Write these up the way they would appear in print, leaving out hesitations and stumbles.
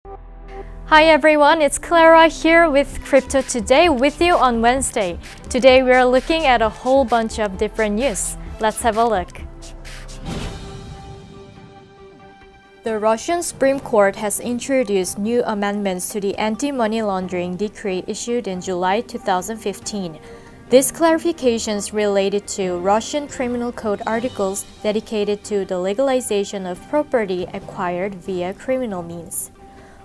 Hi everyone, it's Clara here with Crypto Today with you on Wednesday. Today we are looking at a whole bunch of different news. Let's have a look. The Russian Supreme Court has introduced new amendments to the anti-money laundering decree issued in July 2015. These clarifications related to Russian criminal code articles dedicated to the legalization of property acquired via criminal means.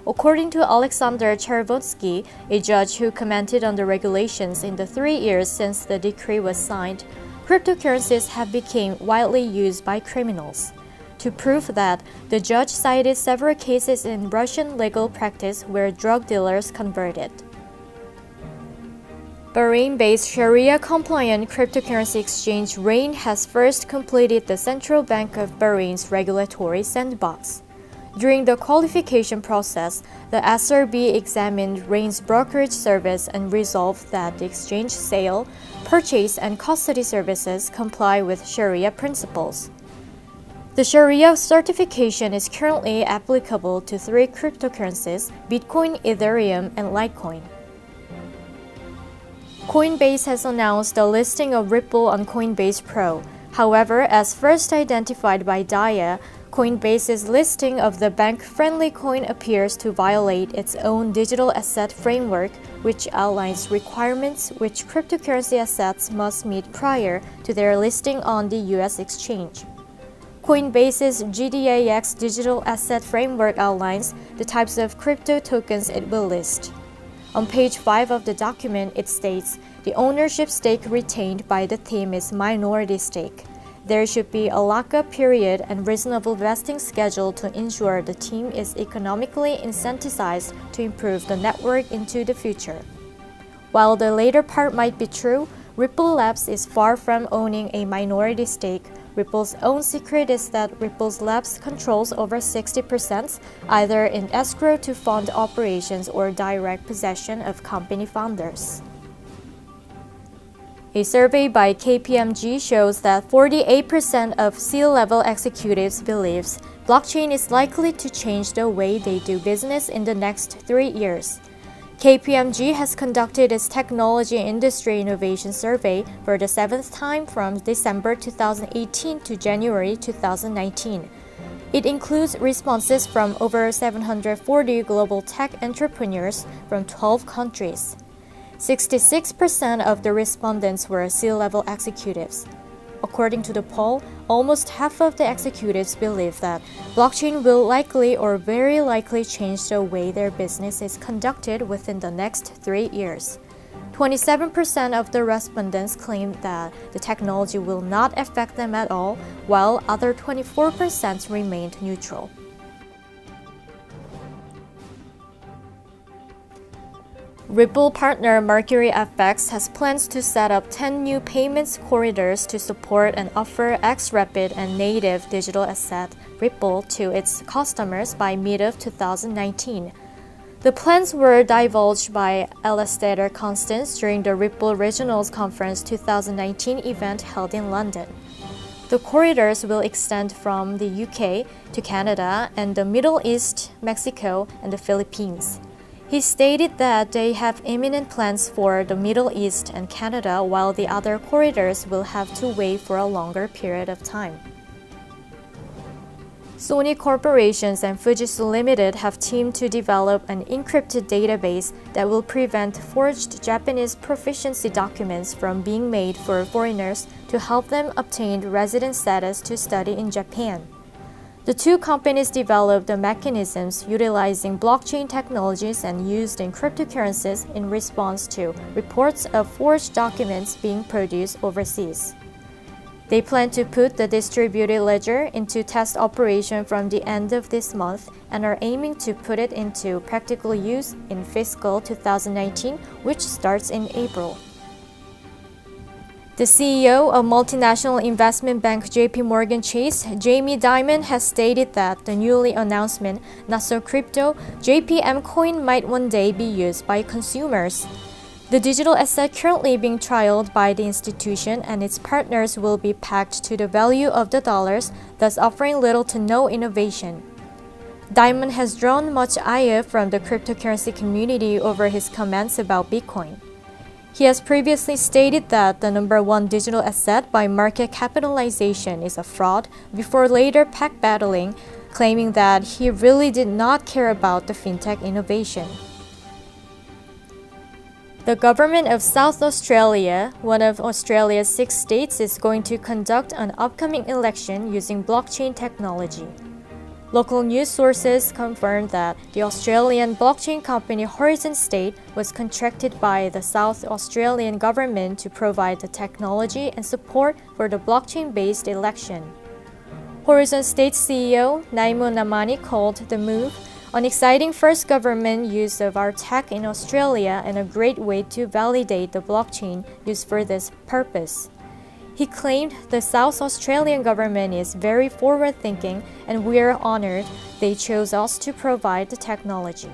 According to Alexander Chervotsky, a judge who commented on the regulations in the 3 years since the decree was signed, cryptocurrencies have become widely used by criminals. To prove that, the judge cited several cases in Russian legal practice where drug dealers converted. Bahrain-based Sharia-compliant cryptocurrency exchange Rain has first completed the Central Bank of Bahrain's regulatory sandbox. During the qualification process, the SRB examined Rain's brokerage service and resolved that the exchange sale, purchase, and custody services comply with Sharia principles. The Sharia certification is currently applicable to 3 cryptocurrencies: Bitcoin, Ethereum, and Litecoin. Coinbase has announced the listing of Ripple on Coinbase Pro. However, as first identified by Daya, Coinbase's listing of the bank-friendly coin appears to violate its own digital asset framework, which outlines requirements which cryptocurrency assets must meet prior to their listing on the U.S. exchange. Coinbase's GDAX digital asset framework outlines the types of crypto tokens it will list. On page 5 of the document, it states, the ownership stake retained by the team is minority stake. There should be a lockup period and reasonable vesting schedule to ensure the team is economically incentivized to improve the network into the future. While the later part might be true, Ripple Labs is far from owning a minority stake. Ripple's own secret is that Ripple Labs controls over 60%, either in escrow to fund operations or direct possession of company founders. A survey by KPMG shows that 48% of C-level executives believes blockchain is likely to change the way they do business in the next 3 years. KPMG has conducted its Technology Industry Innovation Survey for the 7th time from December 2018 to January 2019. It includes responses from over 740 global tech entrepreneurs from 12 countries. 66% of the respondents were C-level executives. According to the poll, almost half of the executives believe that blockchain will likely or very likely change the way their business is conducted within the next 3 years. 27% of the respondents claimed that the technology will not affect them at all, while other 24% remained neutral. Ripple partner MercuryFX has plans to set up 10 new payments corridors to support and offer xRapid and native digital asset Ripple to its customers by mid of 2019. The plans were divulged by Alastair Constance during the Ripple Regionals Conference 2019 event held in London. The corridors will extend from the UK to Canada and the Middle East, Mexico, and the Philippines. He stated that they have imminent plans for the Middle East and Canada, while the other corridors will have to wait for a longer period of time. Sony Corporations and Fujitsu Limited have teamed to develop an encrypted database that will prevent forged Japanese proficiency documents from being made for foreigners to help them obtain resident status to study in Japan. The 2 companies developed the mechanisms utilizing blockchain technologies and used in cryptocurrencies in response to reports of forged documents being produced overseas. They plan to put the distributed ledger into test operation from the end of this month and are aiming to put it into practical use in fiscal 2019, which starts in April. The CEO of multinational investment bank JP Chase, Jamie Dimon, has stated that the newly announcement not so crypto JPM coin might one day be used by consumers. The digital asset currently being trialed by the institution and its partners will be pegged to the value of the dollars, thus offering little to no innovation. Diamond has drawn much ire from the cryptocurrency community over his comments about Bitcoin. He has previously stated that the number one digital asset by market capitalization is a fraud, before later backpedaling, claiming that he really did not care about the fintech innovation. The government of South Australia, one of Australia's 6 states, is going to conduct an upcoming election using blockchain technology. Local news sources confirmed that the Australian blockchain company Horizon State was contracted by the South Australian government to provide the technology and support for the blockchain-based election. Horizon State CEO Naimo Namani called the move an exciting first government use of our tech in Australia and a great way to validate the blockchain used for this purpose. He claimed the South Australian government is very forward-thinking and we are honored they chose us to provide the technology.